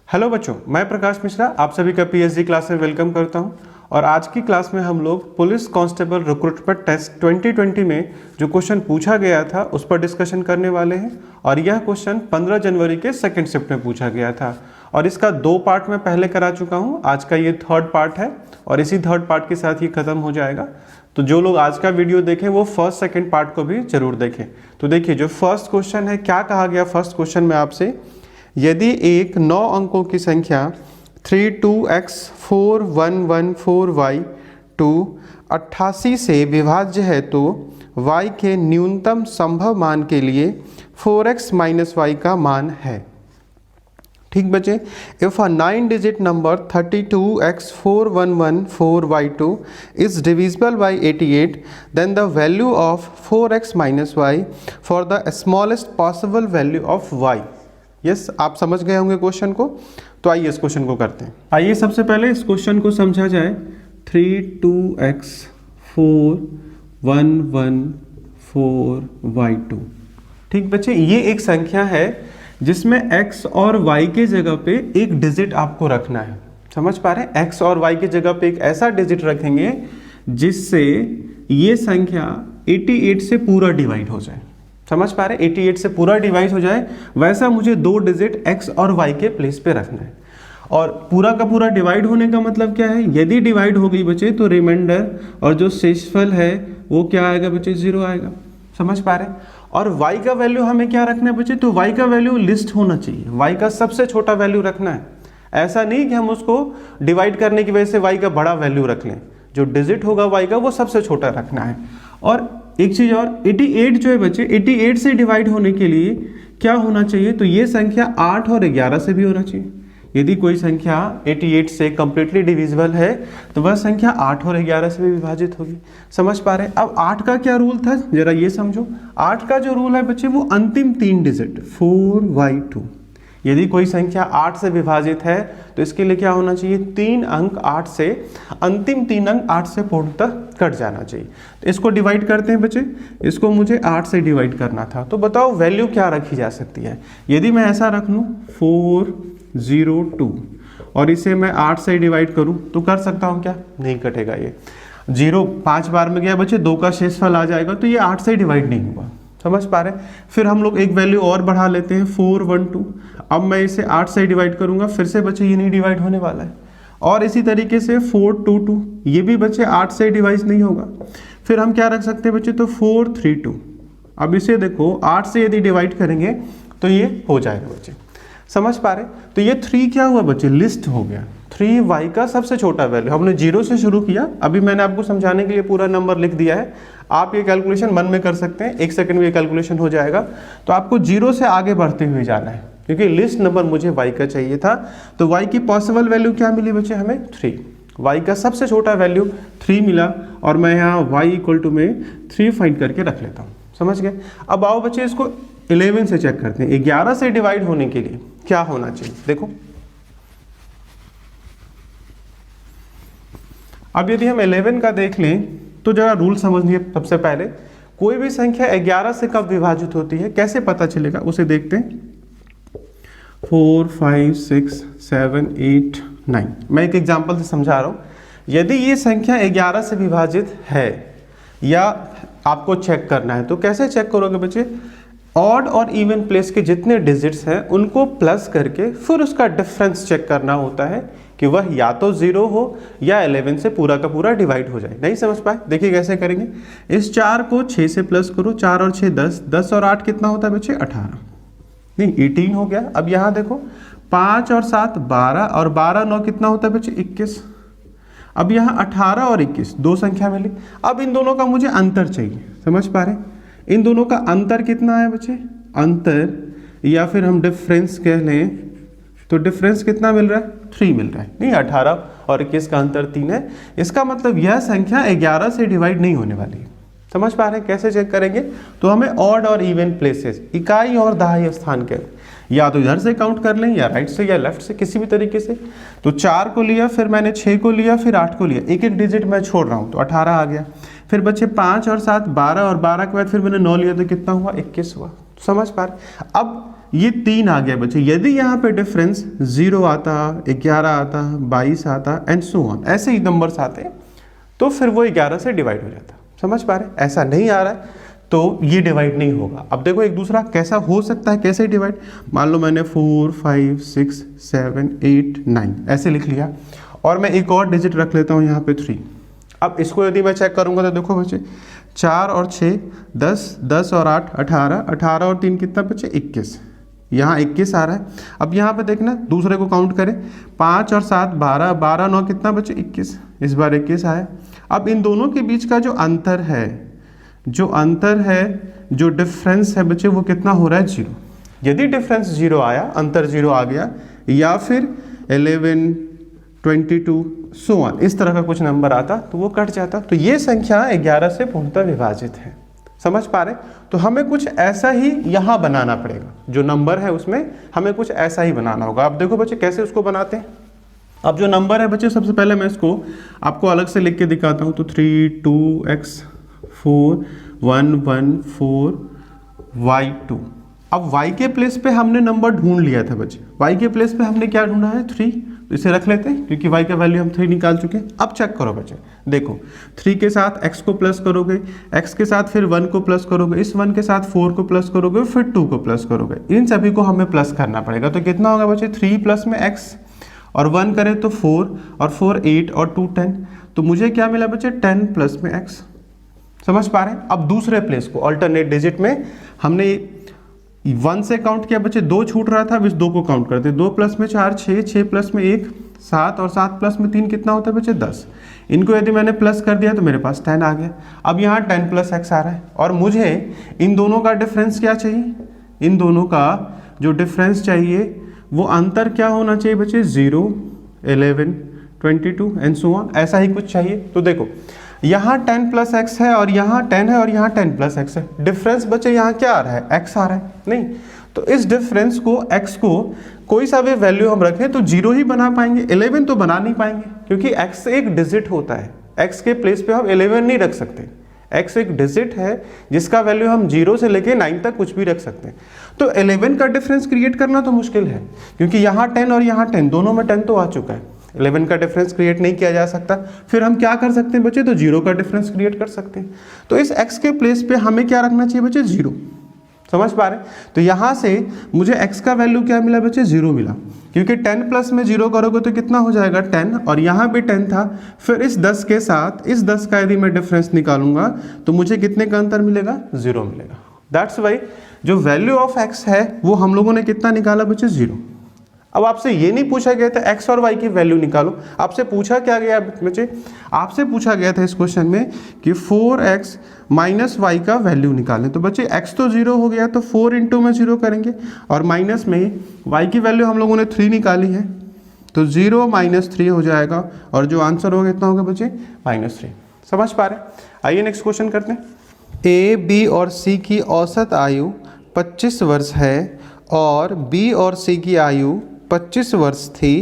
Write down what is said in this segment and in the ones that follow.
Hello बच्चों, मैं प्रकाश मिश्रा आप सभी का पीएचडी क्लास में वेलकम करता हूं। और आज की क्लास में हम लोग पुलिस कांस्टेबल रिक्रूटमेंट टेस्ट 2020 में जो क्वेश्चन पूछा गया था उस पर डिस्कशन करने वाले हैं। और यह क्वेश्चन 15 जनवरी के सेकंड शिफ्ट में पूछा गया था और इसका 2 पार्ट मैं पहले करा चुका हूं। आज का ये 3rd पार्ट है और इसी 3rd पार्ट के साथ ये खत्म हो जाएगा। तो जो लोग आज का वीडियो देखें वो फर्स्ट सेकेंड पार्ट को भी जरूर देखें। तो देखिए, जो फर्स्ट क्वेश्चन है, क्या कहा गया फर्स्ट क्वेश्चन में आपसे, यदि एक 9 अंकों की संख्या 32x 4114y 88 से विभाज्य है तो y के न्यूनतम संभव मान के लिए 4x - y का मान है। ठीक बच्चे, if a 9-digit number 32x 4114y2 is divisible by 88, then the value of 4x - y for the smallest possible value of y। Yes, आप समझ गए होंगे क्वेश्चन को। तो आइए इस क्वेश्चन को करते हैं। आइए सबसे पहले इस क्वेश्चन को समझा जाए। 32x 4114y2। ठीक बच्चे, ये एक संख्या है जिसमें x और y के जगह पे एक डिजिट आपको रखना है। समझ पा रहे हैं? x और y के जगह पे एक ऐसा डिजिट रखेंगे जिससे ये संख्या 88 से पूरा डिवाइड हो जाए। समझ पा रहे हैं? 88 से पूरा डिवाइड हो जाए, वैसा मुझे 2 डिजिट x और y के प्लेस पे रखना है। और पूरा का पूरा डिवाइड होने का मतलब क्या है? यदि डिवाइड हो गई बच्चे तो रिमाइंडर और जो शेषफल है वो क्या आएगा बच्चे? 0 आएगा। समझ पा रहे हैं? और y का वैल्यू हमें क्या रखना है बच्चे? तो y का वैल्यू लिस्ट होना चाहिए। y का सबसे छोटा वैल्यू रखना है। ऐसा नहीं कि हम उसको डिवाइड करने की वजह से y का बड़ा वैल्यू रख लें। जो डिजिट होगा y का वो सबसे छोटा रखना है। और एक चीज और, 88 जो है बच्चे, 88 से डिवाइड होने के लिए क्या होना चाहिए? तो ये संख्या 8 और 11 से भी होना चाहिए। यदि कोई संख्या 88 से कंप्लीटली डिविजिबल है तो वह संख्या 8 और 11 से भी विभाजित होगी। समझ पा रहे हैं? अब 8 का क्या रूल था, जरा ये समझो। 8 का जो रूल है बच्चे वो अंतिम 3 डिजिट 4y2। यदि कोई संख्या 8 से विभाजित है तो इसके लिए क्या होना चाहिए? 3 अंक 8 से, अंतिम 3 अंक 8 से पूर्णतः कट जाना चाहिए। तो इसको डिवाइड करते हैं बच्चे। इसको मुझे 8 से डिवाइड करना था, तो बताओ वैल्यू क्या रखी जा सकती है? यदि मैं ऐसा रख लूँ 402 और इसे मैं 8 से डिवाइड करूँ तो कर सकता हूँ क्या? नहीं कटेगा। ये 0 5 बार में गया बच्चे, 2 का शेषफल आ जाएगा, तो ये 8 से डिवाइड नहीं हुआ। समझ पा रहे हैं? फिर हम लोग एक वैल्यू और बढ़ा लेते हैं 412। अब मैं इसे 8 से डिवाइड करूंगा, फिर से बच्चे ये नहीं डिवाइड होने वाला है। और इसी तरीके से 422, ये भी बच्चे 8 से डिवाइड नहीं होगा। फिर हम क्या रख सकते हैं बच्चे? तो 432। अब इसे देखो, 8 से यदि डिवाइड करेंगे तो ये हो जाएगा बच्चे। समझ पा रहे? तो ये 3 क्या हुआ बच्चे? लिस्ट हो गया। 3 y का सबसे छोटा वैल्यू। हमने 0 से शुरू किया, अभी मैंने आपको समझाने के लिए पूरा नंबर लिख दिया है। आप ये कैलकुलेशन मन में कर सकते हैं, 1 सेकंड में ये कैलकुलेशन हो जाएगा। तो आपको 0 से आगे बढ़ते हुए जाना है क्योंकि लिस्ट नंबर मुझे y का चाहिए था। तो y की पॉसिबल वैल्यू क्या मिली बच्चे हमें? 3। y का सबसे छोटा वैल्यू 3 मिला और मैं यहाँ y = में 3 फाइंड करके रख लेता हूँ। समझ गए? अब आओ बच्चे इसको 11 से चेक करते हैं। 11 से डिवाइड होने के लिए क्या होना चाहिए? देखो, अब यदि हम 11 का देख लें तो जरा रूल समझिए। सबसे पहले कोई भी संख्या 11 से कब विभाजित होती है, कैसे पता चलेगा उसे देखते हैं। 4 5 6 7 8 9। मैं एक एग्जांपल से समझा रहा हूं। यदि ये संख्या 11 से विभाजित है या आपको चेक करना है तो कैसे चेक करोगे बच्चे? ऑड और इवन प्लेस के जितने डिजिट्स हैं उनको प्लस करके फिर उसका डिफरेंस चेक करना होता है कि वह या तो 0 हो या 11 से पूरा का पूरा डिवाइड हो जाए। नहीं समझ पाए? देखिए कैसे करेंगे। इस 4 को 6 से प्लस करो, 4 और 6 10, 10 और 8 कितना होता है बच्चे? 18। नहीं, 18 हो गया। अब यहाँ देखो 5 और 7 12 और 12 9 कितना होता है बच्चे? 21। अब यहाँ 18 और 21 दो संख्या मिली। अब इन दोनों का मुझे अंतर चाहिए। समझ पा रहे? इन दोनों का अंतर कितना है बच्चे? अंतर या फिर हम डिफरेंस कह लें तो डिफरेंस कितना मिल रहा है? 3 मिल रहा है। नहीं, 18 और 21 का अंतर 3 है। इसका मतलब यह संख्या 11 से डिवाइड नहीं होने वाली है। समझ पा रहे हैं? कैसे चेक करेंगे? तो हमें ऑड और इवन प्लेसेस, इकाई और दहाई स्थान के, या तो इधर से काउंट कर लें या राइट से या लेफ्ट से, किसी भी तरीके से। तो 4 को लिया, फिर मैंने 6 को लिया, फिर 8 को लिया, एक एक डिजिट मैं छोड़ रहा हूँ तो 18 आ गया। फिर बच्चे 5 और 7 12 और 12 के बाद फिर मैंने 9 लिया तो कितना हुआ? 21 हुआ। समझ पा रहे? अब ये 3 आ गया बच्चे। यदि यहाँ पे डिफरेंस 0 आता, 11 आता, 22 आता एंड सो ऑन, ऐसे ही नंबर्स आते तो फिर वो 11 से डिवाइड हो जाता। समझ पा रहे? ऐसा नहीं आ रहा है तो ये डिवाइड नहीं होगा। अब देखो एक दूसरा कैसा हो सकता है, कैसे डिवाइड। मान लो मैंने 4, 5, 6, 7, 8, 9 ऐसे लिख लिया और मैं एक और डिजिट रख लेता हूँ यहाँ पे 3। अब इसको यदि मैं चेक करूँगा तो देखो बच्चे 4 और 6 10, 10 और 8 18, 18 और 3 कितना बच्चे 21, यहाँ 21 आ रहा है। अब यहाँ पे देखना दूसरे को काउंट करें, 5 और 7 12, 12 9 कितना बच्चे 21, इस बार 21 आया। अब इन दोनों के बीच का जो अंतर है, जो डिफरेंस है बच्चे वो कितना हो रहा है 0। यदि डिफरेंस 0 आया, अंतर 0 आ गया, या फिर 11 22 सो ऑन इस तरह का कुछ नंबर आता तो वो कट जाता। तो ये संख्या 11 से पूर्णतः विभाजित है। समझ पा रहे? तो हमें कुछ ऐसा ही यहाँ बनाना पड़ेगा, जो नंबर है उसमें हमें कुछ ऐसा ही बनाना होगा। अब देखो बच्चे कैसे उसको बनाते हैं। अब जो नंबर है बच्चे, सबसे पहले मैं इसको आपको अलग से लिख के दिखाता हूँ। तो 3 2x 4 1 1 4 y2। अब y के प्लेस पे हमने नंबर ढूंढ लिया था बच्चे, y के प्लेस पे हमने क्या ढूंढा है 3, तो इसे रख लेते हैं क्योंकि y का वैल्यू हम 3 निकाल चुके हैं। अब चेक करो बच्चे, देखो 3 के साथ x को प्लस करोगे, x के साथ फिर 1 को प्लस करोगे, इस 1 के साथ 4 को प्लस करोगे, फिर 2 को प्लस करोगे। इन सभी को हमें प्लस करना पड़ेगा। तो कितना होगा बच्चे 3 प्लस में x और 1 करें तो 4 और 4 8 और 2 10। तो मुझे क्या मिला बच्चे 10 प्लस में x। समझ पा रहे हैं? अब दूसरे प्लेस को अल्टरनेट डिजिट में हमने 1 से काउंट किया बच्चे, 2 छूट रहा था, अब इस 2 को काउंट करते। 2 प्लस में 4 6, 6 प्लस में 1 7 और 7 प्लस में 3 कितना होता है बच्चे 10। इनको यदि मैंने प्लस कर दिया तो मेरे पास 10 आ गया। अब यहाँ 10 प्लस x आ रहा है और मुझे इन दोनों का डिफरेंस क्या चाहिए, इन दोनों का जो डिफरेंस चाहिए वो अंतर क्या होना चाहिए बच्चे 0 11 22 एंड सो ऑन, ऐसा ही कुछ चाहिए। तो देखो यहाँ 10 प्लस एक्स है और यहाँ 10 है और यहाँ 10 प्लस एक्स है। डिफरेंस बच्चे यहाँ क्या आ रहा है x आ रहा है, नहीं तो इस डिफरेंस को x को कोई सा भी वैल्यू हम रखें तो 0 ही बना पाएंगे, 11 तो बना नहीं पाएंगे क्योंकि x एक डिजिट होता है। x के प्लेस पे हम 11 नहीं रख सकते। x एक डिजिट है जिसका वैल्यू हम 0 से लेके 9 तक कुछ भी रख सकते हैं। तो 11 का डिफरेंस क्रिएट करना तो मुश्किल है क्योंकि यहाँ 10 और यहाँ 10 दोनों में 10 तो आ चुका है। 11 का डिफरेंस क्रिएट नहीं किया जा सकता। फिर हम क्या कर सकते हैं बच्चे, तो 0 का डिफरेंस क्रिएट कर सकते हैं। तो इस x के प्लेस पे हमें क्या रखना चाहिए बच्चे 0। समझ पा रहे हैं? तो यहाँ से मुझे x का वैल्यू क्या मिला बच्चे 0 मिला क्योंकि 10 प्लस में 0 करोगे तो कितना हो जाएगा 10 और यहाँ भी 10 था। फिर इस 10 के साथ इस 10 का यदि मैं डिफरेंस निकालूंगा तो मुझे कितने का अंतर मिलेगा 0 मिलेगा। दैट्स वाई जो वैल्यू ऑफ x है वो हम लोगों ने कितना निकाला बच्चे 0। अब आपसे ये नहीं पूछा गया था x और y की वैल्यू निकालो, आपसे पूछा क्या गया बच्चे, आपसे पूछा गया था इस क्वेश्चन में कि 4x माइनस वाई का वैल्यू निकालें। तो बच्चे x तो 0 हो गया तो 4 इंटू में 0 करेंगे और माइनस में y की वैल्यू हम लोगों ने 3 निकाली है तो 0 माइनस 3 हो जाएगा और जो आंसर होगा कितना होगा बच्चे -3। समझ पा रहे? आइए नेक्स्ट क्वेश्चन करते हैं। ए बी और सी की औसत आयु 25 वर्ष है और बी और सी की आयु 25 वर्ष थी,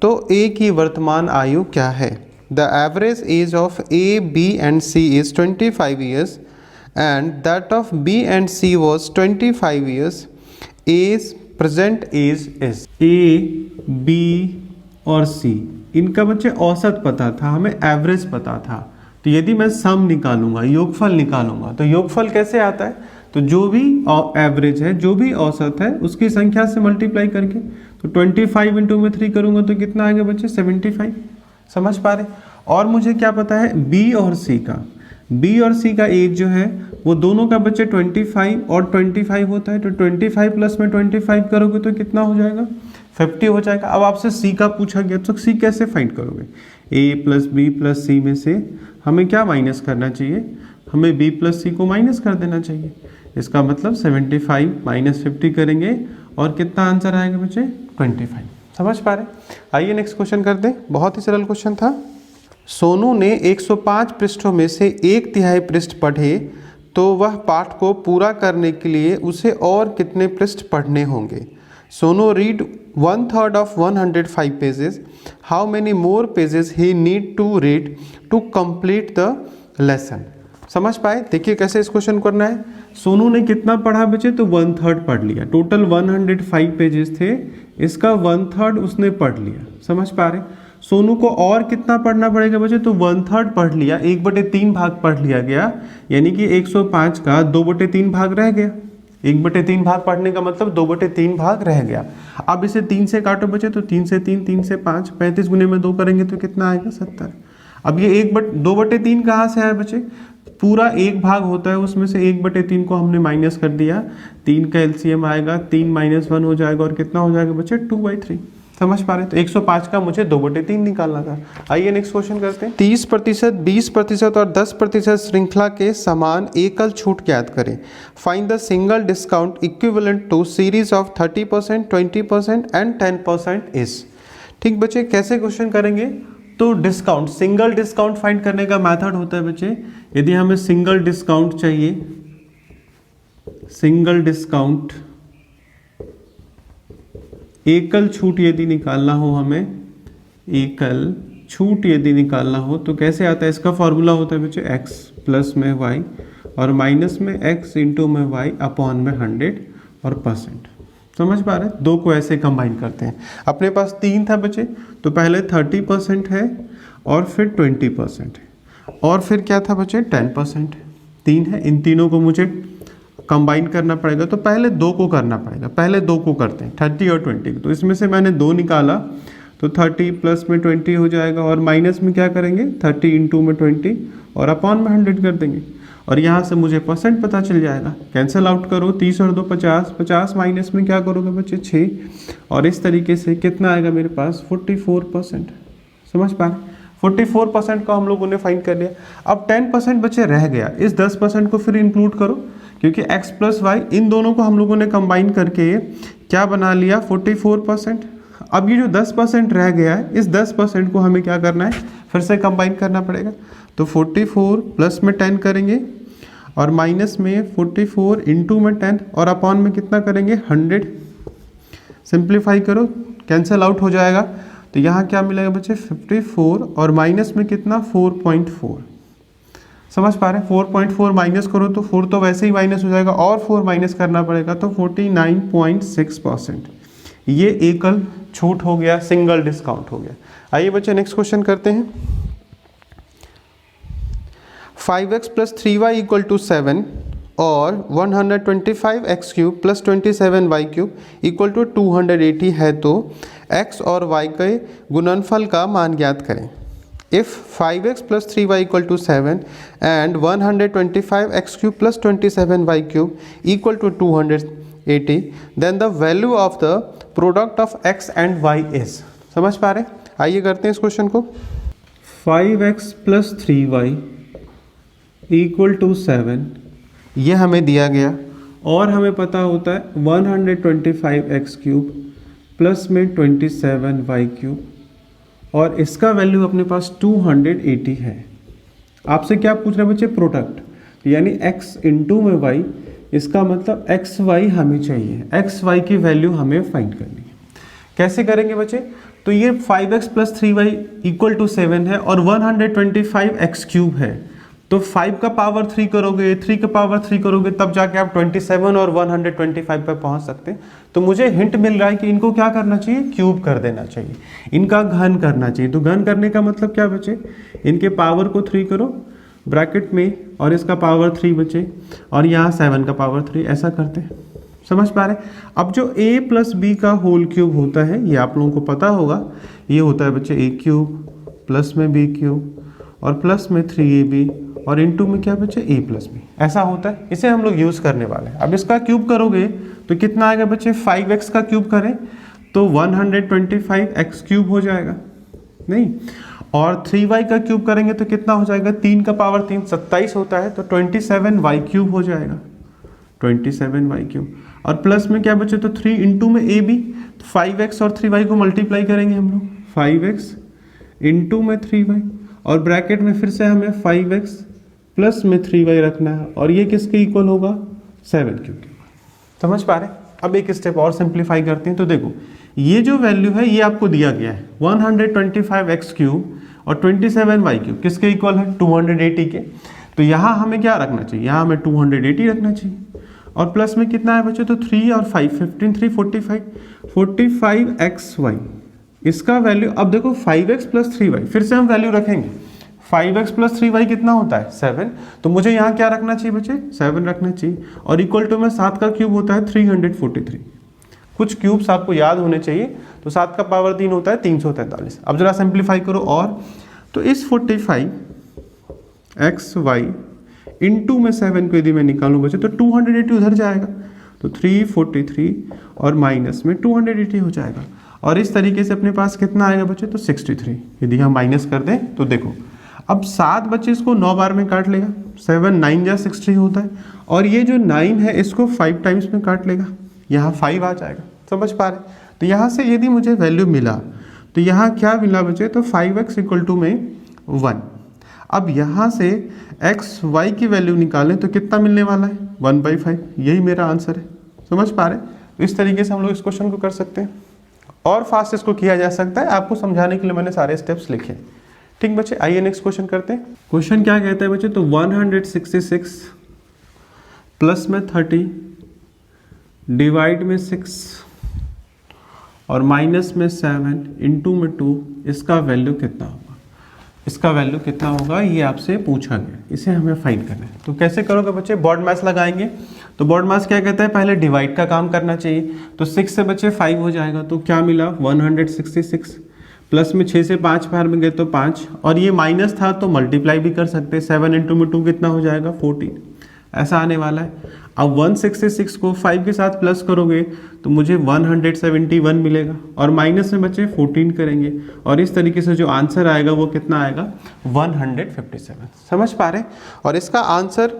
तो ए की वर्तमान आयु क्या है? The average age of A B and C is 25 years and that of B and C was 25 years. As present age is. A B और सी इनका बच्चे औसत पता था, हमें एवरेज पता था। तो यदि मैं सम निकालूंगा, योगफल निकालूंगा, तो योगफल कैसे आता है, तो जो भी एवरेज है, जो भी औसत है उसकी संख्या से मल्टीप्लाई करके, तो 25 इंटू में 3 करूंगा तो कितना आएगा बच्चे 75। समझ पा रहे? और मुझे क्या पता है बी और सी का, बी और सी का एज जो है वो दोनों का बच्चे 25 और 25 होता है। तो 25 प्लस में 25 करोगे तो कितना हो जाएगा 50 हो जाएगा। अब आपसे सी का पूछा गया तो सी कैसे फाइंड करोगे? ए प्लस बी प्लस सी में से हमें क्या माइनस करना चाहिए, हमें बी प्लस सी को माइनस कर देना चाहिए। इसका मतलब 75 माइनस 50 करेंगे और कितना आंसर आएगा बच्चे 25। समझ पा रहे? आइए नेक्स्ट क्वेश्चन करते हैं। बहुत ही सरल क्वेश्चन था। सोनू ने 105 पृष्ठों में से 1/3 पृष्ठ पढ़े, तो वह पाठ को पूरा करने के लिए उसे और कितने पृष्ठ पढ़ने होंगे? Sonu read 1/3 of 105 pages. How many more pages he need to read to complete the lesson? समझ पाए? देखिए कैसे इस क्वेश्चन करना है। सोनू ने कितना पढ़ा बच्चे? तो 1/3 पढ़ लिया। टोटल 105 पेजेस थे, इसका 1/3 उसने पढ़ लिया। समझ पा रहे? सोनू को और कितना पढ़ना पड़ेगा बच्चे? तो 1/3 पढ़ लिया, 1/3 भाग पढ़ लिया गया, यानी कि 105 का 2/3 भाग रह गया। 1/3 भाग पढ़ने का मतलब 2/3 भाग रह गया। अब इसे 3 से काटो बच्चे, तो 3 से 3, 3 से 5, 35 गुने में 2 करेंगे तो कितना आएगा? 70। अब ये 2/3 कहाँ से आया बच्चे? पूरा एक भाग होता है, उसमें से 1/3 को हमने माइनस कर दिया। 3 का एलसीएम आएगा, 3 - 1 हो जाएगा, और कितना हो जाएगा बच्चे? 2/3। समझ पा रहे? तो 105 का मुझे 2/3 निकालना था। आइए नेक्स्ट क्वेश्चन करते हैं। 30%, 20% और 10% श्रृंखला के समान एकल छूट ज्ञात करें। Find the single discount equivalent to series of 30%, 20% and 10% is. ठीक बच्चे, कैसे क्वेश्चन करेंगे? तो डिस्काउंट, सिंगल डिस्काउंट फाइंड करने का मेथड होता है बच्चे, यदि हमें सिंगल डिस्काउंट चाहिए, सिंगल डिस्काउंट, एकल छूट यदि निकालना हो हमें, एकल छूट यदि निकालना हो तो कैसे आता है? इसका फॉर्मूला होता है बच्चे x प्लस में y और माइनस में x इंटू में y अपॉन में 100 और परसेंट। समझ पा रहे? दो को ऐसे कंबाइन करते हैं। अपने पास 3 था बच्चे, तो पहले 30% है और फिर 20% है और फिर क्या था बच्चे? 10%। 3 है, इन तीनों को मुझे कंबाइन करना पड़ेगा, तो पहले 2 को करना पड़ेगा। पहले 2 को करते हैं, 30 और 20। तो इसमें से मैंने 2 निकाला, तो 30 प्लस में 20 हो जाएगा, और माइनस में क्या करेंगे? 30 इंटू में 20 और अपॉन में 100 कर देंगे, और यहाँ से मुझे परसेंट पता चल जाएगा। कैंसिल आउट करो, 30 और 2 50, 50 माइनस में क्या करोगे बच्चे? 6, और इस तरीके से कितना आएगा मेरे पास? 44%। समझ पा रहे? 44% को हम लोगों ने फाइंड कर लिया। अब 10% बच्चे रह गया, इस 10% को फिर इंक्लूड करो, क्योंकि x प्लस वाई इन दोनों को हम लोगों ने कंबाइन करके क्या बना लिया? 44%। अब ये जो 10% रह गया है, इस 10% को हमें क्या करना है? फिर से कंबाइन करना पड़ेगा। तो 44 प्लस में 10 करेंगे, और माइनस में 44 इंटू में 10 और अपॉन में कितना करेंगे? 100। सिंप्लीफाई करो, कैंसिल आउट हो जाएगा, तो यहाँ क्या मिलेगा बच्चे? 54 और माइनस में कितना? 4.4। समझ पा रहे हैं? 4.4 माइनस करो तो 4 तो वैसे ही माइनस हो जाएगा, और 4 माइनस करना पड़ेगा, तो 49.6%। ये एकल छूट हो गया, सिंगल डिस्काउंट हो गया। आइए बच्चे नेक्स्ट क्वेश्चन करते हैं। 5x plus 3y equal to 7 और 125x cube plus 27y cube equal to 280 है, तो x और y के गुणनफल का मान ज्ञात करें। If 5x plus 3y equal to 7 and 125x cube plus 27y cube equal to 280, then the value of the product of x and y is। समझ पा रहे? आइए करते हैं इस क्वेश्चन को। 5x plus 3y equal to 7 ये हमें दिया गया, और हमें पता होता है 125x क्यूब प्लस में 27y क्यूब, और इसका वैल्यू अपने पास 280 है। आपसे क्या पूछ रहे हैं बच्चे? प्रोडक्ट, यानी x इंटू में y, इसका मतलब एक्स वाई हमें चाहिए, एक्स वाई की वैल्यू हमें फाइंड करनी है। कैसे करेंगे बच्चे? तो ये 5x plus 3y equal to 7 है और 125x क्यूब है, तो 5 का पावर 3 करोगे, 3 का पावर 3 करोगे, तब जाके आप 27 और 125 पर पहुंच सकते हैं। तो मुझे हिंट मिल रहा है कि इनको क्या करना चाहिए? क्यूब कर देना चाहिए, इनका घन करना चाहिए। तो घन करने का मतलब क्या बचे? इनके पावर को 3 करो ब्रैकेट में, और इसका पावर 3 बचे, और यहाँ 7 का पावर 3, ऐसा करते हैं। समझ पा रहे? अब जो a प्लस बी का होल क्यूब होता है, ये आप लोगों को पता होगा, ये होता है बच्चे a क्यूब प्लस में b क्यूब और प्लस में 3ab और इनटू में क्या बच्चे? a प्लस बी, ऐसा होता है। इसे हम लोग यूज़ करने वाले हैं। अब इसका क्यूब करोगे तो कितना आएगा बच्चे? 5x का क्यूब करें तो 125x क्यूब हो जाएगा, नहीं, और 3y का क्यूब करेंगे तो कितना हो जाएगा? 3 का पावर 3 27 होता है, तो 27y क्यूब हो जाएगा, 27y क्यूब, और प्लस में क्या बचे? तो 3 इंटू में a b, 5x और 3y को मल्टीप्लाई करेंगे हम लोग, 5x इंटू में 3y, और ब्रैकेट में फिर से हमें 5x प्लस में 3y रखना है, और ये किसके इक्वल होगा? 7 क्यूब के। समझ पा रहे? अब एक स्टेप और सिंप्लीफाई करते हैं। तो देखो, ये जो वैल्यू है ये आपको दिया गया है 125x क्यूब और 27y क्यूब किसके इक्वल है? 280 के। तो यहाँ हमें क्या रखना चाहिए, यहाँ हमें 280 रखना चाहिए। और प्लस में कितना है बच्चे, तो 3 और 5 15 3 45 XY, इसका वैल्यू अब देखो 5x प्लस 3y, फिर से हम वैल्यू रखेंगे। 5x प्लस 3y कितना होता है 7, तो मुझे यहाँ क्या रखना चाहिए बच्चे 7 रखना चाहिए। और इक्वल टू में 7 का क्यूब होता है 343। कुछ क्यूब्स आपको याद होने चाहिए, तो 7 का पावर 3 होता है 343। अब जरा सिंप्लीफाई करो, और तो इस 45XY इंटू में 7 को यदि मैं निकालूं बच्चे तो 280 उधर जाएगा, तो 343 और माइनस में 280 हो जाएगा। और इस तरीके से अपने पास कितना आएगा बच्चे, तो 63। यदि हम माइनस कर दें तो देखो अब 7 बच्चे इसको 9 बार में काट लेगा, 7 9 जा 60 होता है। और ये जो 9 है इसको 5 टाइम्स में काट लेगा, यहाँ 5 आ जाएगा। समझ पा रहे? तो यहाँ से यदि मुझे वैल्यू मिला तो यहाँ क्या मिला बच्चे, तो 5x इक्वल टू में 1। अब यहाँ से एक्स वाई की वैल्यू निकालें तो कितना मिलने वाला है 1/5, यही मेरा आंसर है। समझ पा रहे? तो इस तरीके से हम लोग इस क्वेश्चन को कर सकते हैं, और फास्ट इसको किया जा सकता है। आपको समझाने के लिए मैंने सारे स्टेप्स लिखे। ठीक बच्चे, आइए नेक्स्ट क्वेश्चन करते हैं। क्वेश्चन क्या कहता है बच्चे, तो 166 प्लस में 30 डिवाइड में 6 और माइनस में 7 इंटू में 2, इसका वैल्यू कितना होगा। इसका वैल्यू कितना होगा ये आपसे पूछा गया, इसे हमें फाइंड करना है। तो कैसे करोगे बच्चे, बॉड मास लगाएंगे। तो बॉड मास क्या कहता है, पहले डिवाइड का काम करना चाहिए। तो 6 से बच्चे 5 हो जाएगा, तो क्या मिला 166 प्लस में 6 से 5 बार में गए तो 5, और ये माइनस था तो मल्टीप्लाई भी कर सकते हैं। 7 इंटू में 2 कितना हो जाएगा 14, ऐसा आने वाला है। अब 166 को 5 के साथ प्लस करोगे तो मुझे 171 मिलेगा, और माइनस में बच्चे 14 करेंगे, और इस तरीके से जो आंसर आएगा वो कितना आएगा 157। समझ पा रहे? और इसका आंसर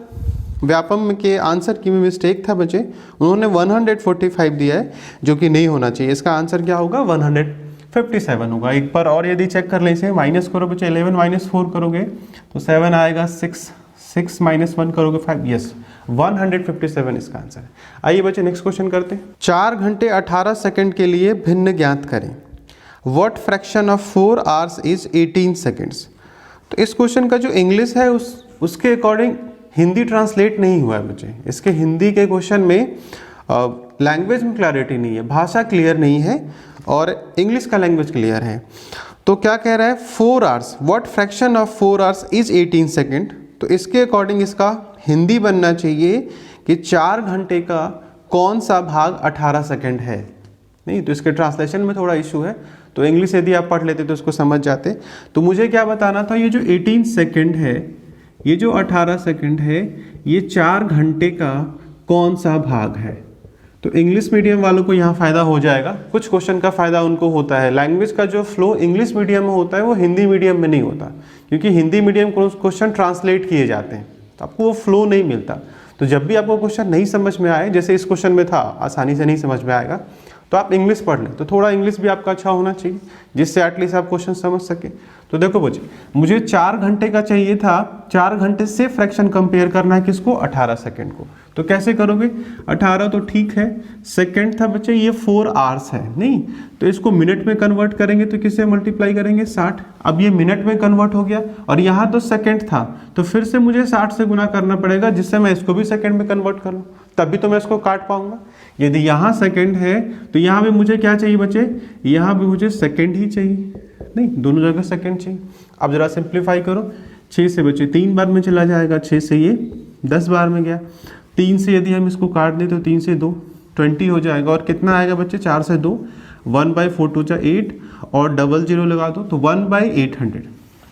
व्यापम के आंसर की मिस्टेक था बच्चे, उन्होंने 145 दिया है जो कि नहीं होना चाहिए। इसका आंसर क्या होगा 157 होगा। एक बार और यदि चेक कर लें इसे, माइनस करो बच्चे, 11 माइनस 4 करोगे तो 7 आएगा, 6 माइनस 1 करोगे 5, यस 157 इसका आंसर है। आइए बच्चे नेक्स्ट क्वेश्चन करते हैं। 4 घंटे 18 सेकंड के लिए भिन्न ज्ञात करें। What fraction of 4 hours is 18 seconds. तो इस क्वेश्चन का जो इंग्लिश है उसके अकॉर्डिंग हिंदी ट्रांसलेट नहीं हुआ है बच्चे। इसके हिंदी के क्वेश्चन में लैंग्वेज में क्लैरिटी नहीं है, भाषा क्लियर नहीं है, और इंग्लिश का लैंग्वेज क्लियर है। तो क्या कह रहा है 4 hours, what fraction of 4 hours is 18 second. तो इसके अकॉर्डिंग इसका हिंदी बनना चाहिए कि 4 घंटे का कौन सा भाग 18 सेकंड है। नहीं तो इसके ट्रांसलेशन में थोड़ा इशू है, तो इंग्लिश यदि आप पढ़ लेते तो इसको समझ जाते। तो मुझे क्या बताना था, ये जो 18 सेकंड है, ये जो 18 सेकंड है, ये 4 घंटे का कौन सा भाग है। तो इंग्लिश मीडियम वालों को यहाँ फ़ायदा हो जाएगा, कुछ क्वेश्चन का फ़ायदा उनको होता है। लैंग्वेज का जो फ्लो इंग्लिश मीडियम में होता है वो हिंदी मीडियम में नहीं होता, क्योंकि हिंदी मीडियम क्वेश्चन ट्रांसलेट किए जाते हैं, तो आपको वो फ्लो नहीं मिलता। तो जब भी आपको क्वेश्चन नहीं समझ में आए, जैसे इस क्वेश्चन में था, आसानी से नहीं समझ में आएगा, तो आप इंग्लिश पढ़ लें। तो थोड़ा इंग्लिश भी आपका अच्छा होना चाहिए, जिससे एटलीस्ट आप क्वेश्चन समझ सके। तो देखो बच्चे, मुझे 4 घंटे का चाहिए था, 4 घंटे से फ्रैक्शन कंपेयर करना है किसको 18 सेकंड को। तो कैसे करोगे, 18 तो ठीक है, सेकंड था बच्चे, ये 4 आवर्स है नहीं, तो इसको मिनट में कन्वर्ट करेंगे तो किससे मल्टीप्लाई करेंगे 60। अब ये मिनट में कन्वर्ट हो गया, और यहाँ तो सेकंड था, तो फिर से मुझे 60 से गुना करना पड़ेगा, जिससे मैं इसको भी सेकंड में कन्वर्ट कर लूँ, तभी तो मैं इसको काट पाऊंगा। यदि यहाँ सेकंड है तो यहाँ भी मुझे क्या चाहिए बच्चे, यहाँ भी मुझे सेकंड ही चाहिए, नहीं दोनों जगह सेकंड चाहिए। अब जरा सिंप्लीफाई करो, 6 से बच्चे 3 बार में चला जाएगा, 6 से ये 10 बार में गया, 3 से यदि हम इसको काट दें तो 3 से 2 20 हो जाएगा, और कितना आएगा बच्चे 4 से 2 1/4 2 जा 8, और 00 लगा दो तो 1/800।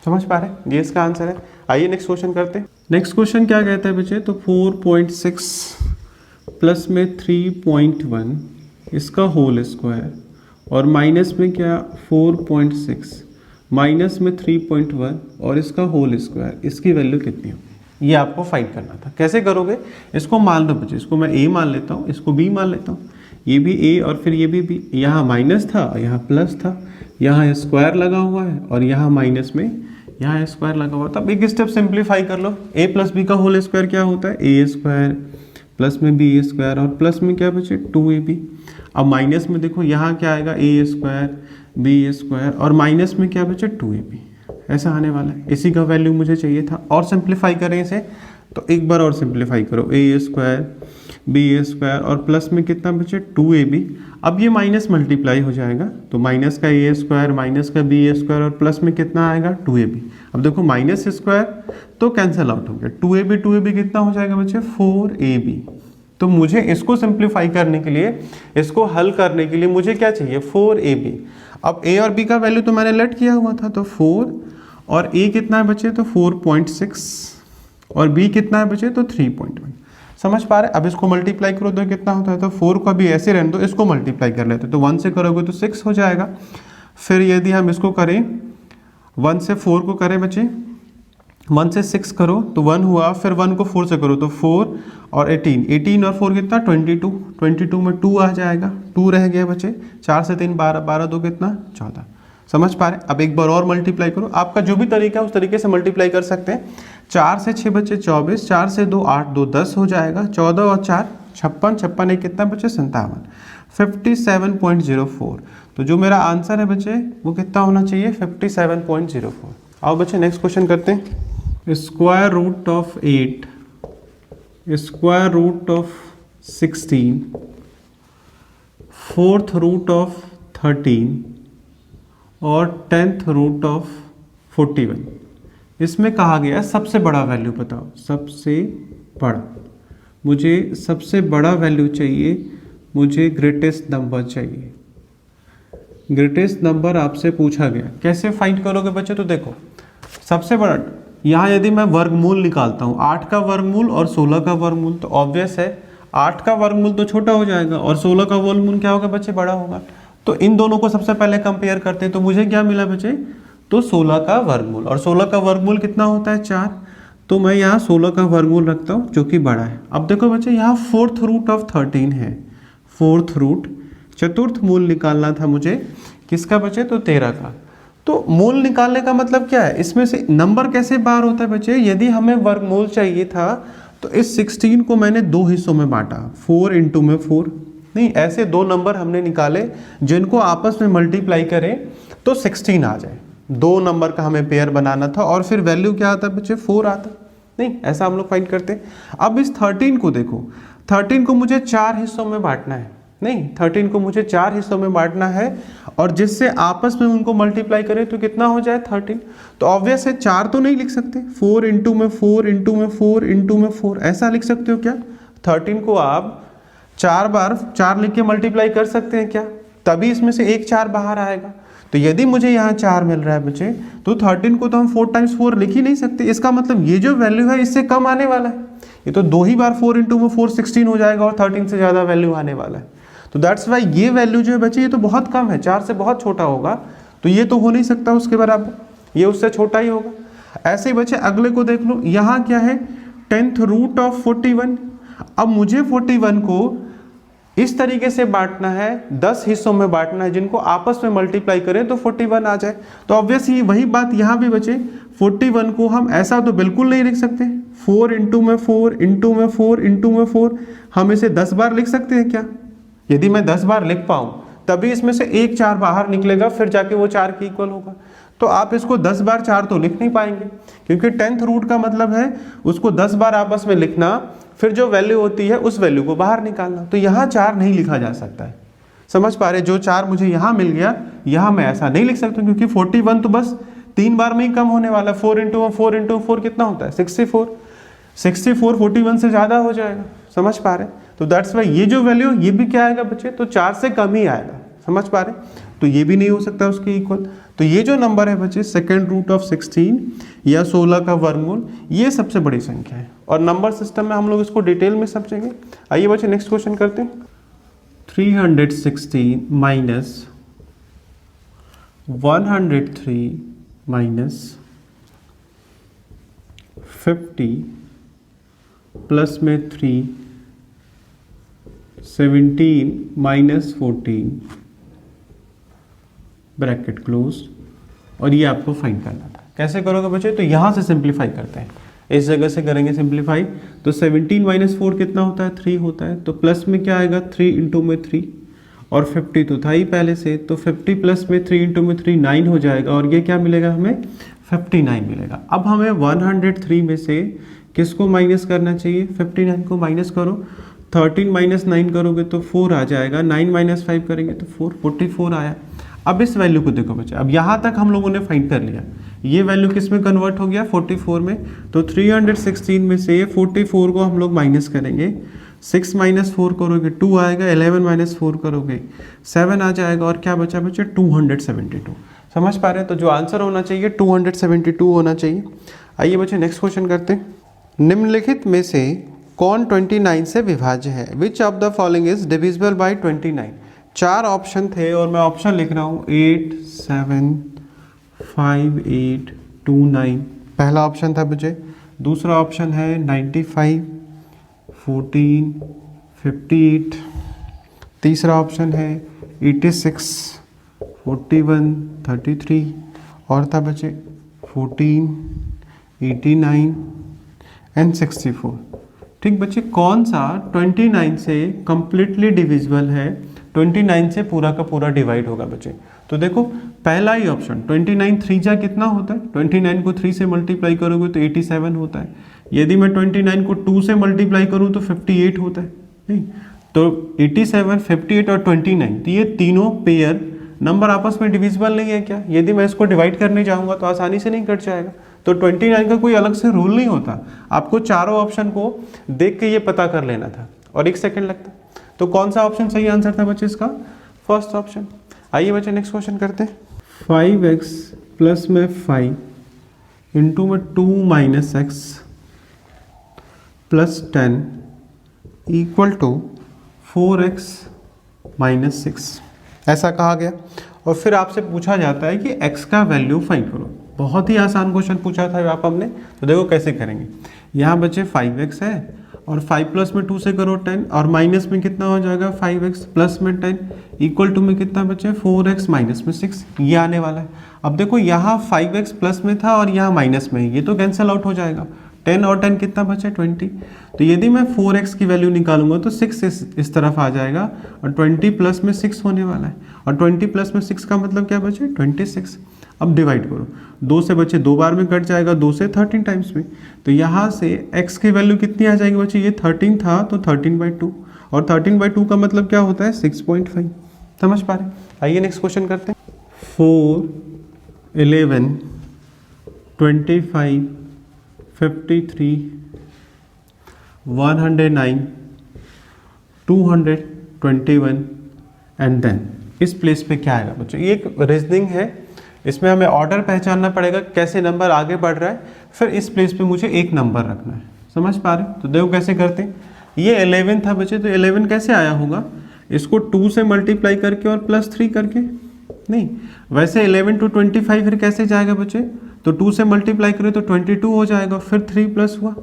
समझ पा रहे, ये इसका आंसर है। आइए नेक्स्ट क्वेश्चन करते हैं। नेक्स्ट क्वेश्चन क्या कहता है बच्चे, तो 4.6 प्लस में 3.1 इसका होल स्क्वायर, और माइनस में क्या 4.6 माइनस में 3.1 और इसका होल स्क्वायर, इसकी वैल्यू कितनी हो, ये आपको फाइंड करना था। कैसे करोगे, इसको मान लो बच्चे, इसको मैं a मान लेता हूँ, इसको b मान लेता हूँ, ये भी a और फिर ये भी b। यहाँ माइनस था, यहाँ प्लस था, यहाँ स्क्वायर लगा हुआ है, और यहाँ माइनस में यहाँ स्क्वायर लगा हुआ था। अब एक स्टेप सिंप्लीफाई कर लो, a प्लस b का होल स्क्वायर क्या होता है a स्क्वायर प्लस में b स्क्वायर, और प्लस में क्या बचे 2ab। अब माइनस में देखो यहाँ क्या आएगा a स्क्वायर b स्क्वायर, और माइनस में क्या बचे 2ab। ऐसा आने वाला है, इसी का वैल्यू मुझे चाहिए था। और सिंप्लीफाई करें इसे तो एक बार और सिंप्लीफाई करो, ए स्क्वायर बी ए स्क्वायर और प्लस में कितना बचे 2ab। अब ये माइनस मल्टीप्लाई हो जाएगा तो माइनस का ए स्क्वायर माइनस का बी ए स्क्वायर और प्लस में कितना आएगा 2ab। अब देखो माइनस स्क्वायर तो कैंसिल आउट हो गया, 2ab कितना हो जाएगा बच्चे 4ab। तो मुझे इसको सिंप्लीफाई करने के लिए, इसको हल करने के लिए मुझे क्या चाहिए 4ab। अब a और b का वैल्यू तो मैंने लेट किया हुआ था तो 4 और a कितना है बचे तो 4.6 और b कितना है बचे तो 3.1। समझ पा रहे? अब इसको मल्टीप्लाई करो तो कितना होता है, तो 4 को भी ऐसे रहने दो, इसको मल्टीप्लाई कर लेते तो 1 से करोगे तो 6 हो जाएगा। फिर यदि हम इसको करें 1 से 4 को करें बच्चे, 1 से 6 करो तो 1 हुआ, फिर 1 को 4 से करो तो 4 और 18 और 4 कितना 22 में 2 आ जाएगा, 2 रह गया बच्चे, 4 से 3 12, 12 2 कितना 14। समझ पा रहे? अब एक बार और मल्टीप्लाई करो, आपका जो भी तरीका है उस तरीके से मल्टीप्लाई कर सकते हैं। 4 से 6 बच्चे 24, 4 से 2 8, 2 10 हो जाएगा, 14 और 4 56, 56 एक कितना बच्चे 57, 57.04। तो जो मेरा आंसर है बच्चे वो कितना होना चाहिए 57.04। आओ बच्चे नेक्स्ट क्वेश्चन करते हैं। Square root of 8, square root of 16, fourth root of 13 और 10th रूट ऑफ 41। इसमें कहा गया सबसे बड़ा वैल्यू बताओ, सबसे बड़ा, मुझे सबसे बड़ा वैल्यू चाहिए, मुझे ग्रेटेस्ट नंबर चाहिए। ग्रेटेस्ट नंबर आपसे पूछा गया, कैसे फाइंड करोगे बच्चे? तो देखो सबसे बड़ा, यहाँ यदि मैं वर्गमूल निकालता हूँ 8 का वर्गमूल और 16 का वर्गमूल, तो ऑब्वियस है 8 का वर्गमूल तो छोटा हो जाएगा और 16 का वर्गमूल क्या होगा बच्चे बड़ा होगा। तो इन दोनों को सबसे पहले कंपेयर करते हैं, तो मुझे क्या मिला बच्चे तो 16 का वर्गमूल, और 16 का वर्गमूल कितना होता है 4, तो मैं यहाँ 16 का वर्गमूल रखता हूँ जो कि बड़ा है। अब देखो बच्चे यहाँ फोर्थ रूट ऑफ 13 है, फोर्थ रूट, चतुर्थ मूल निकालना था मुझे किसका बच्चे तो 13 का। तो मूल निकालने का मतलब क्या है, इसमें से नंबर कैसे बाहर होता है बच्चे, यदि हमें वर्गमूल चाहिए था तो इस 16 को मैंने 2 हिस्सों में बांटा, 4 इंटू में 4 नहीं, ऐसे 2 नंबर हमने निकाले जिनको आपस में मल्टीप्लाई करें तो 16 आ जाए। 2 नंबर का हमें पेयर बनाना था और फिर वैल्यू क्या आता है बच्चे 4 आता, नहीं ऐसा हम लोग फाइंड करते हैं। अब इस 13 को देखो, 13 को मुझे 4 हिस्सों में बांटना है, नहीं 13 को मुझे 4 हिस्सों में बांटना है और जिससे आपस में उनको मल्टीप्लाई करें तो कितना हो जाए 13। तो ऑब्वियस है 4 तो नहीं लिख सकते, 4 इंटू में 4 इंटू में 4 इंटू में 4 ऐसा लिख सकते हो क्या? 13 को आप 4 बार 4 लिख के मल्टीप्लाई कर सकते हैं क्या? तभी इसमें से एक 4 बाहर आएगा। तो यदि मुझे यहाँ 4 मिल रहा है बच्चे तो 13 को तो हम 4 टाइम्स 4 लिख ही नहीं सकते, इसका मतलब ये जो वैल्यू है इससे कम आने वाला है। ये तो 2 ही बार 4 इंटू में 4 16 हो जाएगा और 13 से ज़्यादा वैल्यू आने वाला है। तो दैट्स वाई ये वैल्यू जो है बच्चे ये तो बहुत कम है, 4 से बहुत छोटा होगा, तो ये तो हो नहीं सकता उसके बराबर, ये उससे छोटा ही होगा। ऐसे ही बच्चे अगले को देख लो, यहाँ क्या है 10th रूट ऑफ 41। अब मुझे 41 को इस तरीके से बांटना है, 10 हिस्सों में बांटना है जिनको आपस में मल्टीप्लाई करें तो 41 आ जाए। तो ऑब्वियसली वही बात यहाँ भी बचे, 41 को हम ऐसा तो बिल्कुल नहीं लिख सकते, 4 इंटू में 4 इंटू में 4 इंटू में 4, हम इसे 10 बार लिख सकते हैं क्या? यदि मैं 10 बार लिख पाऊँ तभी इसमें से एक 4 बाहर निकलेगा, फिर जाके वो 4 के इक्वल होगा। तो आप इसको 10 बार 4 तो लिख नहीं पाएंगे, क्योंकि 10th रूट का मतलब है उसको 10 बार आपस में लिखना, फिर जो वैल्यू होती है उस वैल्यू को बाहर निकालना। तो यहाँ 4 नहीं लिखा जा सकता है, समझ पा रहे? जो 4 मुझे यहाँ मिल गया, यहाँ मैं ऐसा नहीं लिख सकता, क्योंकि 41 तो बस 3 बार में ही कम होने वाला है। 4 इंटू 4 इंटू 4 कितना होता है 64, 64 41 से ज़्यादा हो जाएगा, समझ पा रहे? तो दैट्स वाई ये जो वैल्यू ये भी क्या आएगा बच्चे तो 4 से कम ही आएगा, समझ पा रहे? तो ये भी नहीं हो सकता उसके इक्वल। तो ये जो नंबर है बच्चे सेकेंड रूट ऑफ 16 या 16 का वर्गमूल, ये सबसे बड़ी संख्या है और नंबर सिस्टम में हम लोग इसको डिटेल में समझेंगे। आइए बच्चे नेक्स्ट क्वेश्चन करते हैं। 316 माइनस 103 माइनस 50 प्लस में 3 17 माइनस 14 ब्रैकेट क्लोज, और ये आपको फाइंड करना था। कैसे करोगे बच्चे? तो यहाँ से सिंप्लीफाई करते हैं, इस जगह से करेंगे सिंप्लीफाई। तो 17 माइनस 4 कितना होता है 3 होता है, तो प्लस में क्या आएगा 3 इंटू में 3 और 50 तो था ही पहले से, तो 50 प्लस में 3 इंटू में 3 9 हो जाएगा और ये क्या मिलेगा हमें 59 मिलेगा। अब हमें 103 में से किसको माइनस करना चाहिए? 59 को माइनस करो। 13 माइनस 9 करोगे तो 4 आ जाएगा, 9 माइनस 5 करेंगे तो 4, 44 आया। अब इस वैल्यू को देखो बच्चे, अब यहाँ तक हम लोगों ने फाइंड कर लिया, ये वैल्यू किस में कन्वर्ट हो गया? 44 में। तो 316 में से 44 को हम लोग माइनस करेंगे। 6 माइनस 4 करोगे 2 आएगा, 11 माइनस 4 करोगे 7 आ जाएगा, और क्या बचा बच्चे? 272। समझ पा रहे हैं? तो जो आंसर होना चाहिए 272 होना चाहिए। आइए बच्चे नेक्स्ट क्वेश्चन करते हैं। निम्नलिखित में से कौन 29 से विभाज्य है? Which of the following is divisible by 29? 4 option थे और मैं ऑप्शन लिख रहा हूँ 8, 7, 5, 8, 2, 9। पहला ऑप्शन था बच्चे। दूसरा ऑप्शन है 95, 14, 58। तीसरा ऑप्शन है 86, 41, 33। और था बच्चे 14, 89 एंड 64। ठीक बच्चे, कौन सा 29 से कंप्लीटली डिविजिबल है? 29 से पूरा का पूरा डिवाइड होगा बच्चे। तो देखो पहला ही ऑप्शन 29 3 जा कितना होता है? 29 को 3 से मल्टीप्लाई करोगे तो 87 होता है। यदि मैं 29 को 2 से मल्टीप्लाई करूँ तो 58 होता है। नहीं तो 87, 58 और 29, तो ये तीनों पेयर नंबर आपस में डिविजिबल नहीं है क्या? यदि मैं इसको डिवाइड करने जाऊंगा तो आसानी से नहीं कट जाएगा। तो 29 का कोई अलग से रूल नहीं होता, आपको चारों ऑप्शन को देख के ये पता कर लेना था और 1 सेकंड लगता। तो कौन सा ऑप्शन सही आंसर था बच्चे इसका? First option. आइए बच्चे नेक्स्ट क्वेश्चन करते हैं। 5x प्लस में 5 इंटू में 2 minus x plus 10 equal to 4x minus 6, ऐसा कहा गया। और फिर आपसे पूछा जाता है कि x का वैल्यू फाइंड करो। बहुत ही आसान क्वेश्चन पूछा था आप हमने, तो देखो कैसे करेंगे। यहाँ बच्चे 5x है और 5 प्लस में 2 से करो 10, और माइनस में कितना हो जाएगा? 5x प्लस में 10 इक्वल टू में कितना बचे? 4x माइनस में 6, ये आने वाला है। अब देखो यहाँ 5x प्लस में था और यहाँ माइनस में, ये तो कैंसिल आउट हो जाएगा। 10 और 10 कितना बचे? 20। तो यदि मैं 4x की वैल्यू निकालूंगा तो 6 इस तरफ आ जाएगा, और 20 प्लस में 6 होने वाला है, और 20 प्लस में 6 का मतलब क्या बचे? 26। अब डिवाइड करो, 2 से बच्चे 2 बार में कट जाएगा, 2 से 13 टाइम्स में। तो यहाँ से x की वैल्यू कितनी आ जाएगी बच्चे? ये 13 था तो 13/2, और 13/2 का मतलब क्या होता है? 6.5। समझ पा रहे? आइए नेक्स्ट क्वेश्चन करते हैं। 4, 11, 25, 53, 109, 221 एंड देन इस प्लेस पे क्या आएगा बच्चों? ये एक रीजनिंग है, इसमें हमें ऑर्डर पहचानना पड़ेगा, कैसे नंबर आगे बढ़ रहा है, फिर इस प्लेस पे मुझे एक नंबर रखना है। समझ पा रहे? तो देखो कैसे करते हैं। ये 11 था बच्चे, तो 11 कैसे आया होगा? इसको 2 से मल्टीप्लाई करके और प्लस 3 करके। नहीं, वैसे 11 to 25 फिर कैसे जाएगा बच्चे? तो 2 से मल्टीप्लाई करें तो 22 हो जाएगा, फिर 3 प्लस हुआ।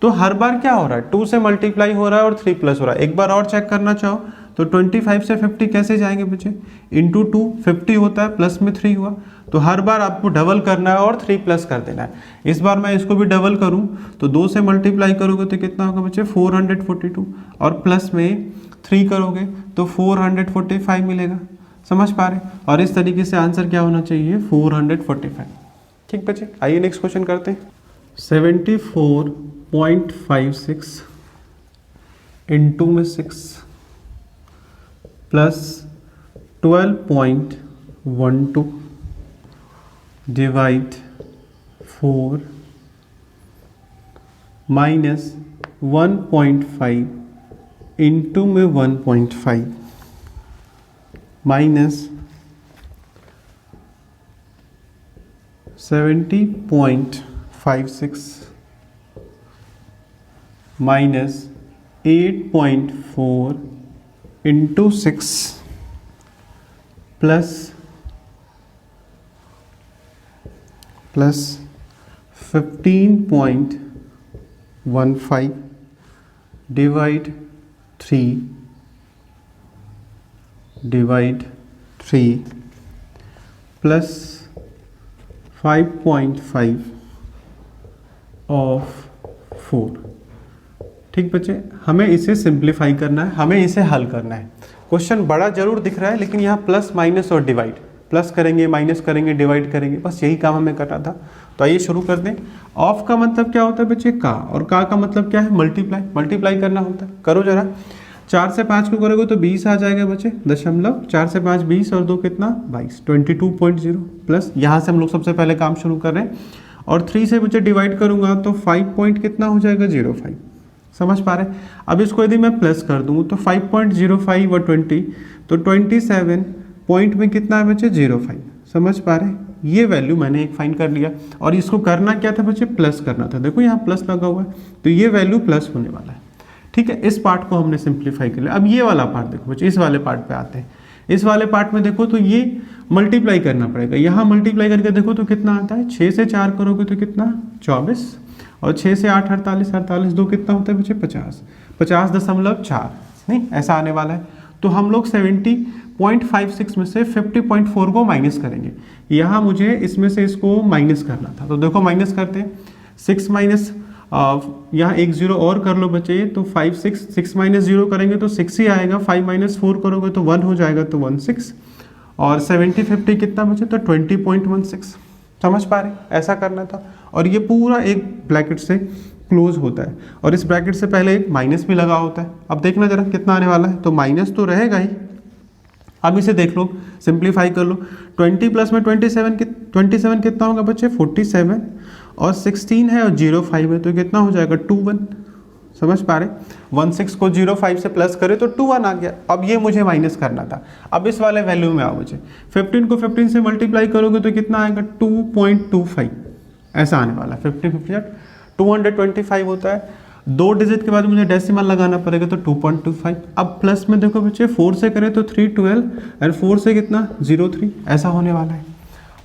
तो हर बार क्या हो रहा है? 2 से मल्टीप्लाई हो रहा है और 3 प्लस हो रहा है। एक बार और चेक करना चाहो तो 25 से 50 कैसे जाएंगे बच्चे? इंटू 2 50 होता है, प्लस में 3 हुआ। तो हर बार आपको डबल करना है और 3 प्लस कर देना है। इस बार मैं इसको भी डबल करूं तो 2 से मल्टीप्लाई करोगे तो कितना होगा बच्चे? 442, और प्लस में 3 करोगे तो 445 मिलेगा। समझ पा रहे? और इस तरीके से आंसर क्या होना चाहिए? 445। ठीक बच्चे, आइए नेक्स्ट क्वेश्चन करते हैं। 74.56 इंटू में 6 प्लस 12.12 डिवाइड 4 माइनस 1.5 इंटू में 1.5 minus 70.56 minus 8.4 into 6 plus 15.15 divide 3 plus 5.5 of 4। ठीक बच्चे, हमें इसे सिंप्लीफाई करना है, हमें इसे हल करना है। क्वेश्चन बड़ा जरूर दिख रहा है लेकिन यहाँ प्लस माइनस और डिवाइड प्लस करेंगे, माइनस करेंगे, डिवाइड करेंगे, बस यही काम हमें करना था। तो आइए शुरू कर दें। ऑफ का मतलब क्या होता है बच्चे? का, और का मतलब क्या है? मल्टीप्लाई, मल्टीप्लाई करना होता है। करो जरा, 4 से 5 को करोगे तो 20 आ जाएगा बच्चे, दशमलव, 4 से 5 20 और 2 कितना? 22, 22.0 प्लस, यहाँ से हम लोग सबसे पहले काम शुरू कर रहे हैं। और 3 से बच्चे डिवाइड करूंगा तो 5 पॉइंट कितना हो जाएगा? 05। समझ पा रहे हैं? अब इसको यदि मैं प्लस कर दूं तो 5.05 और 20 तो 27 पॉइंट में कितना है बच्चे? 05। समझ पा रहे हैं? ये वैल्यू मैंने एक फाइंड कर लिया। और इसको करना क्या था बच्चे? प्लस करना था। देखो यहाँ प्लस लगा हुआ है तो ये वैल्यू प्लस होने वाला है। ठीक है, इस पार्ट को हमने सिंप्लीफाई कर लिया। अब ये वाला पार्ट देखो बच्चे, इस वाले पार्ट पे आते हैं। इस वाले पार्ट में देखो तो ये मल्टीप्लाई करना पड़ेगा। यहाँ मल्टीप्लाई करके देखो तो कितना आता है? 6 से 4 करोगे तो कितना? 24, और 6 से 8 48, 48 2 कितना होता है बच्चे? 50, 50.4, नहीं ऐसा आने वाला है। तो हम लोग 70.56 में से 50.4 को माइनस करेंगे। यहाँ मुझे इसमें से इसको माइनस करना था, तो देखो माइनस करते हैं। 6 माइनस, यहाँ एक 0 और कर लो बच्चे, तो 5 6 माइनस 0 करेंगे तो 6 ही आएगा। 5 माइनस 4 करोगे तो 1 हो जाएगा, तो 16, और 70 50 कितना बचे? तो 20.16। समझ पा रहे? ऐसा करना था। और ये पूरा एक ब्रैकेट से क्लोज होता है, और इस ब्रैकेट से पहले एक माइनस भी लगा होता है। अब देखना जरा कितना आने वाला है, तो माइनस तो रहेगा ही। अब इसे देख लो, सिंप्लीफाई कर लो। 20 प्लस में 27 कितना होगा बच्चे? 47, और 16 है और 05 है तो कितना हो जाएगा? 21। समझ पा रहे? 16 को 05 से प्लस करे तो 21 आ गया। अब ये मुझे माइनस करना था। अब इस वाले वैल्यू में आओ बच्चे, 15 को 15 से मल्टीप्लाई करोगे तो कितना आएगा? 2.25, ऐसा आने वाला। 15 50 225 होता है। 2 डिजिट के बाद मुझे डेसिमल लगाना पड़ेगा, तो 2.25। अब प्लस में देखो बच्चे, 4 से करें तो 312, और 4 से कितना? 03, ऐसा होने वाला है।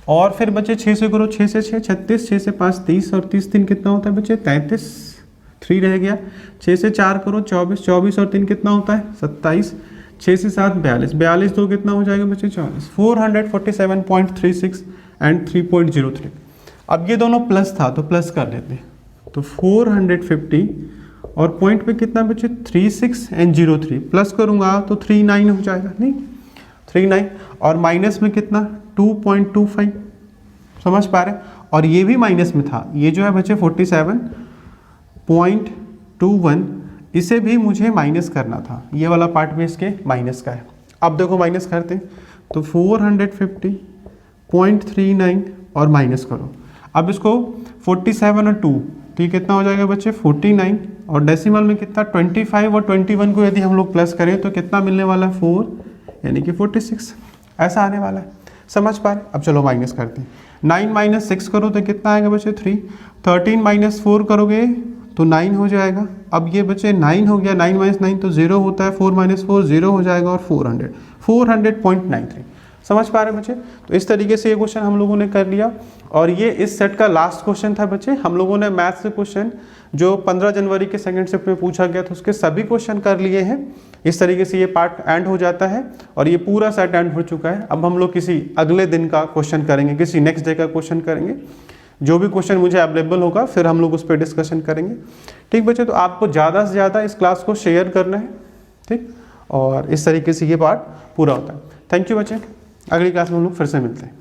और फिर बच्चे 6 से करो, 6 से 6 36, 6 से 5 30, और 30 3 कितना होता है बच्चे? 33, 3 रह गया। 6 से 4 करो 24, 24 और 3 कितना होता है? 27, 6 से 7 42, 42 2 कितना हो जाएगा बच्चे? 44, 447.36 एंड 3.03। अब ये दोनों प्लस था तो प्लस कर लेते हैं, तो 450 और पॉइंट पे कितना बच्चे? 36 एंड 03, प्लस करूंगा तो 39 हो जाएगा, नहीं 39, और माइनस में कितना? 2.25। समझ पा रहे? और ये भी माइनस में था, ये जो है बच्चे 47.21, इसे भी मुझे माइनस करना था। ये वाला पार्ट भी इसके माइनस का है। अब देखो माइनस करते हैं, तो 450.39 और माइनस करो। अब इसको 47 और 2, तो ये कितना हो जाएगा बच्चे? 49, और डेसिमल में कितना? 25 और 21 को यदि हम लोग प्लस करें तो कितना मिलने वाला है? 4, यानी कि 46, ऐसा आने वाला है। समझ पा रहे? अब चलो माइनस करते हैं। 9 माइनस 6 करो तो कितना आएगा बच्चे? 3। 13 माइनस 4 करोगे तो 9 हो जाएगा। अब ये बच्चे 9 हो गया, 9 माइनस 9 तो 0 होता है, 4 माइनस 4 0 हो जाएगा, और 400.93। समझ पा रहे बच्चे? तो इस तरीके से ये क्वेश्चन हम लोगों ने कर लिया, और ये इस सेट का लास्ट क्वेश्चन था बच्चे। हम लोगों ने मैथ्स से क्वेश्चन जो 15 जनवरी के सेकंड शिफ्ट में पूछा गया था उसके सभी क्वेश्चन कर लिए हैं। इस तरीके से ये पार्ट एंड हो जाता है, और ये पूरा सेट एंड हो चुका है। अब हम लोग किसी अगले दिन का क्वेश्चन करेंगे, किसी नेक्स्ट डे का क्वेश्चन करेंगे। जो भी क्वेश्चन मुझे अवेलेबल होगा फिर हम लोग उस पर डिस्कशन करेंगे। ठीक बच्चे? तो आपको ज़्यादा से ज़्यादा इस क्लास को शेयर करना है, ठीक, और इस तरीके से ये पार्ट पूरा होता है। थैंक यू बच्चे, अगली क्लास में हम लोग फिर से मिलते हैं।